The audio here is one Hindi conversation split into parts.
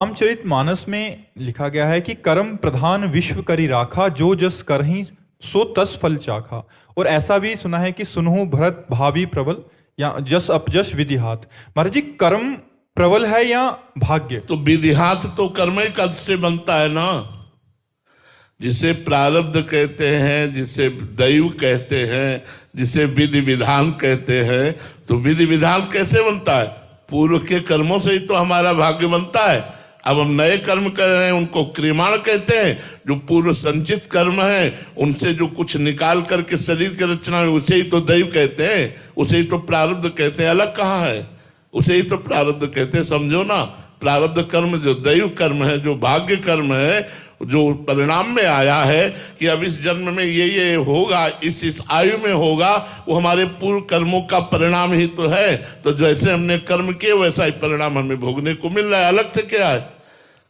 रामचरितमानस में लिखा गया है कि कर्म प्रधान विश्व करी राखा, जो जस करहिं सो तस फल चाखा। और ऐसा भी सुना है कि सुनहु भरत भावी प्रबल, या जस अपजस विधि हाथ। महाराज जी, कर्म प्रबल है या भाग्य? तो विधि हाथ तो कर्म ही कद से बनता है ना, जिसे प्रारब्ध कहते हैं, जिसे दैव कहते हैं, जिसे विधि विधान कहते हैं। तो विधि विधान कैसे बनता है? पूर्व के कर्मों से ही तो हमारा भाग्य बनता है। अब हम नए कर्म कर रहे हैं, उनको क्रियमाण कहते हैं। जो पूर्व संचित कर्म है, उनसे जो कुछ निकाल करके शरीर की रचना है, उसे ही तो दैव कहते हैं, उसे ही तो प्रारब्ध कहते हैं। अलग कहाँ है? उसे ही तो प्रारब्ध कहते हैं, समझो ना। प्रारब्ध कर्म जो दैव कर्म है, जो भाग्य कर्म है, जो परिणाम में आया है कि अब इस जन्म में ये होगा, इस आयु में होगा, वो हमारे पूर्व कर्मों का परिणाम ही तो है। तो जैसे हमने कर्म किए वैसा ही परिणाम हमें भोगने को मिल रहा है। अलग से क्या है?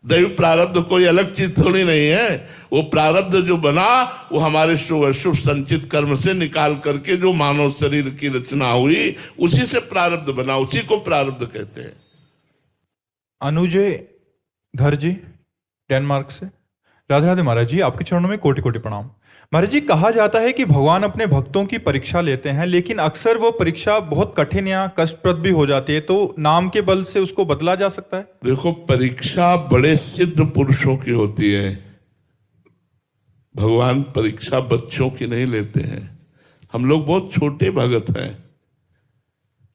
दैव प्रारब्ध कोई अलग चीज थोड़ी नहीं है। वो प्रारब्ध जो बना वो हमारे शुभ अशुभ संचित कर्म से निकाल करके जो मानव शरीर की रचना हुई, उसी से प्रारब्ध बना, उसी को प्रारब्ध कहते हैं। अनुजय धर जी डेनमार्क से। राधे राधे महाराज जी, आपके चरणों में कोटि कोटि प्रणाम। महाराज जी, कहा जाता है कि भगवान अपने भक्तों की परीक्षा लेते हैं, लेकिन अक्सर वो परीक्षा बहुत कठिन या कष्टप्रद भी हो जाती है, तो नाम के बल से उसको बदला जा सकता है? देखो, परीक्षा बड़े सिद्ध पुरुषों की होती है। भगवान परीक्षा बच्चों की नहीं लेते हैं। हम लोग बहुत छोटे भगत हैं।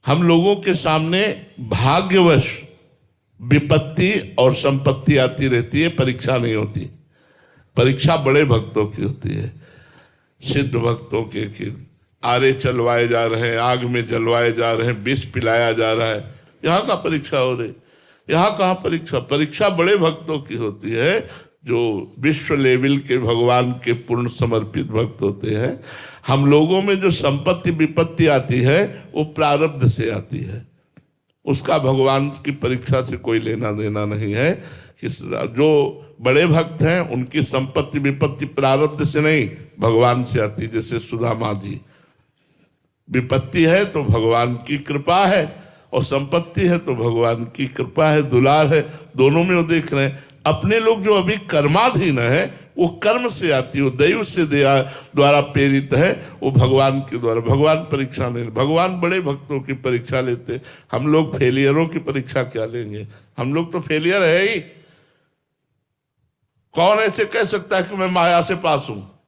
हम लोगों के सामने भाग्यवश विपत्ति और संपत्ति आती रहती है, परीक्षा नहीं होती। परीक्षा बड़े भक्तों की होती है, सिद्ध भक्तों के कि आरे चलवाए जा रहे हैं, आग में जलवाए जा रहे हैं, विष पिलाया जा रहा है। यहाँ का परीक्षा हो रही, यहाँ कहाँ परीक्षा? परीक्षा बड़े भक्तों की होती है, जो विश्व लेवल के भगवान के पूर्ण समर्पित भक्त होते हैं। हम लोगों में जो संपत्ति विपत्ति आती है वो प्रारब्ध से आती है, उसका भगवान की परीक्षा से कोई लेना देना नहीं है। जो बड़े भक्त हैं उनकी संपत्ति विपत्ति प्रारब्ध से नहीं, भगवान से आती। जैसे सुदामा जी, विपत्ति है तो भगवान की कृपा है, और संपत्ति है तो भगवान की कृपा है, दुलार है। दोनों में वो देख रहे हैं। अपने लोग जो अभी कर्माधीन है, वो कर्म से आती है, वो दैव से द्वारा प्रेरित है, वो भगवान के द्वारा। भगवान परीक्षा नहीं, भगवान बड़े भक्तों की परीक्षा लेते। हम लोग फेलियरों की परीक्षा क्या लेंगे? हम लोग तो फेलियर है ही। कौन ऐसे कह सकता है कि मैं माया से पास हूं?